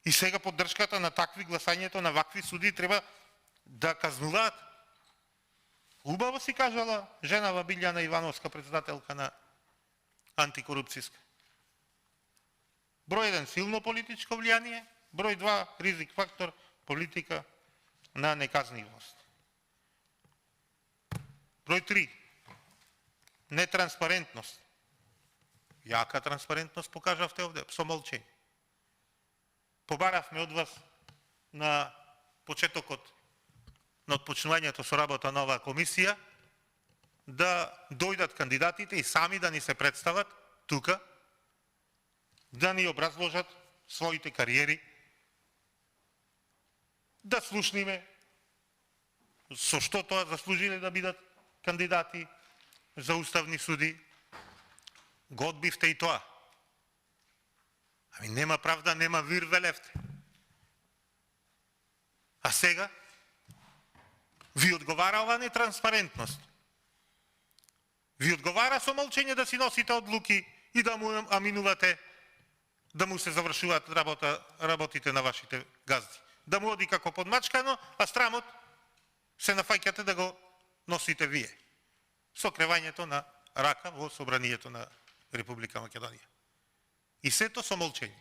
И сега поддршката на такви гласањето на вакви суди треба да казнуваат. Убаво си кажала женава Билјана Ивановска, председателка на антикорупцијска. Број 1 силно политичко влијание, број 2 ризик фактор политика на неказнивост. Број 3 нетранспарентност. Јака транспарентност покажавте овде со молчење. Побаравме од вас на почетокот на отпочнувањето со работа на оваа комисија да дојдат кандидатите и сами да ни се представат тука, да ни образложат своите кариери, да слушниме со што тоа заслужиле да бидат кандидати за уставни суди. Го одбивте и тоа. Ами нема правда, нема вир, велевте. А сега ви одговара ова нетранспарентност. Ви одговара со молчење да си носите одлуки и да му аминувате да му се завршуваат работите на вашите газди. Да му оди како подмачкано, а страмот се нафаќате да го носите вие. Со кревањето на рака во собранието на Република Македонија. И сето со молчење.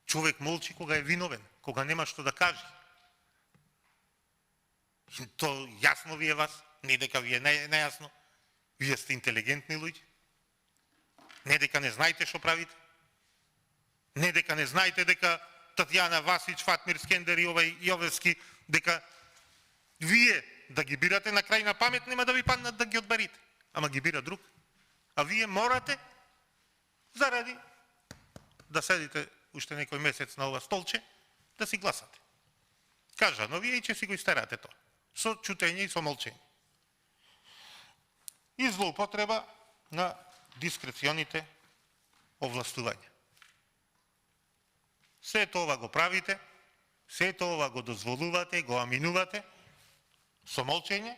Човек молчи кога е виновен, кога нема што да каже. И то јасно ви е вас, не дека ви е нејасно. Вие сте интелигентни луѓе. Не дека не знаете што правите. Не дека не знаете дека Татјана Васич, Фатмир Скендер и овај Јовевски, дека вие да ги бирате на крај на памет, нема да ви паднат да ги одберите. Ама ги бира друг. А вие морате, заради да седите уште некој месец на ова столче, да си гласате. Кажа, но вие и че си го истерате тоа. Со чутење и со молчење. И злоупотреба на дискреционите овластувања. Сето ова го правите, сето ова го дозволувате, го аминувате со молчење,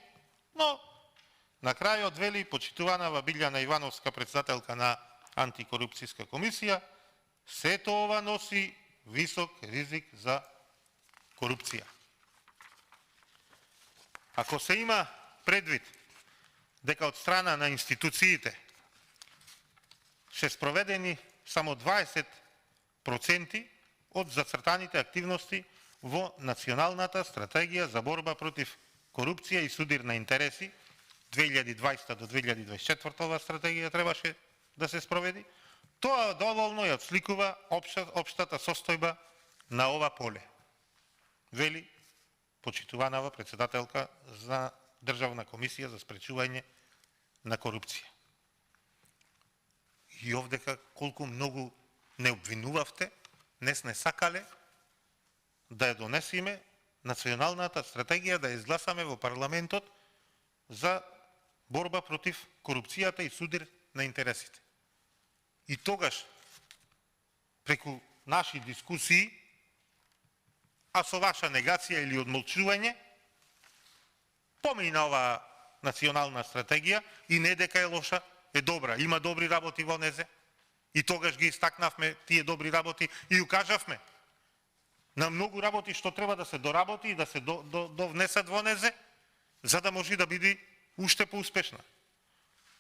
но на крајот вели почитувана Билјана Ивановска, председателка на антикорупцијска комисија, сето ова носи висок ризик за корупција. Ако се има предвид дека од страна на институциите се спроведени само 20% од зацртаните активности во Националната стратегија за борба против корупција и судир на интереси 2020 до 2024 ова стратегија требаше да се спроведи, тоа доволно ја отсликува општата состојба на ова поле. Вели почитуванава председателка за Државна комисија за спречување на корупција. И овдека колку многу не обвинувавте, не сакале да ја донесиме Националната стратегија, да ја изгласаме во парламентот за борба против корупцијата и судир на интересите. И тогаш, преку наши дискусии, а со ваша негација или одмолчување, помина оваа национална стратегија и не дека е лоша, е добра, има добри работи во незе. И тогаш ги истакнавме тие добри работи и укажавме на многу работи што треба да се доработи и да се довнесат во незе, за да може да биде уште поуспешна.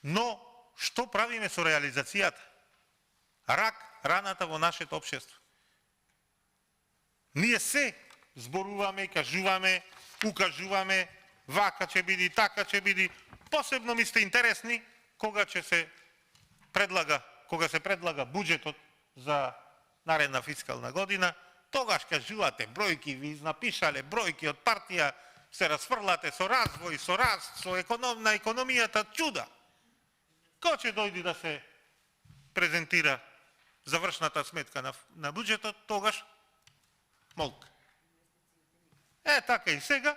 Но, што правиме со реализацијата? Раната во нашето општество. Ние се зборуваме, кажуваме, укажуваме, вака ќе биде, така ќе биде. Посебно ми сте интересни кога се предлага буџетот за наредна фискална година, тогаш кажувате бројки, ви напишале бројки од партија, се расфрлате со развој, со раст, со на економијата, чуда. Кој ќе дојди да се презентира завршната сметка на буџетот, тогаш молк. Така и сега.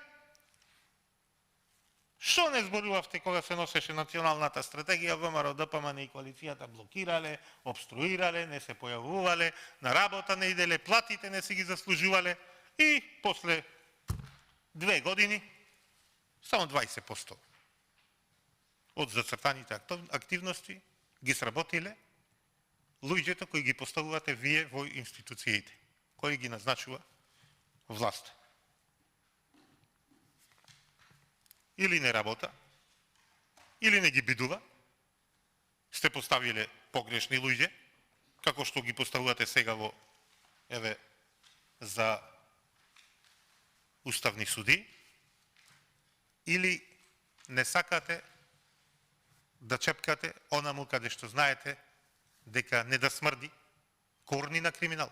Што не зборувавте кога се носеше националната стратегија, ВМРО, ДПМН и коалицијата блокирале, обструирале, не се појавувале, на работа не иделе, платите не си ги заслужувале и после 2 години само 20% од зацртаните активности ги сработиле луѓето кои ги поставувате вие во институциите, кои ги назначува власт. Или не работа, или не ги бидува, сте поставиле погрешни луѓе, како што ги поставувате сега во, еве, за уставни суди, или не сакате да чепкате онаму каде што знаете дека не да смрди корни на криминал.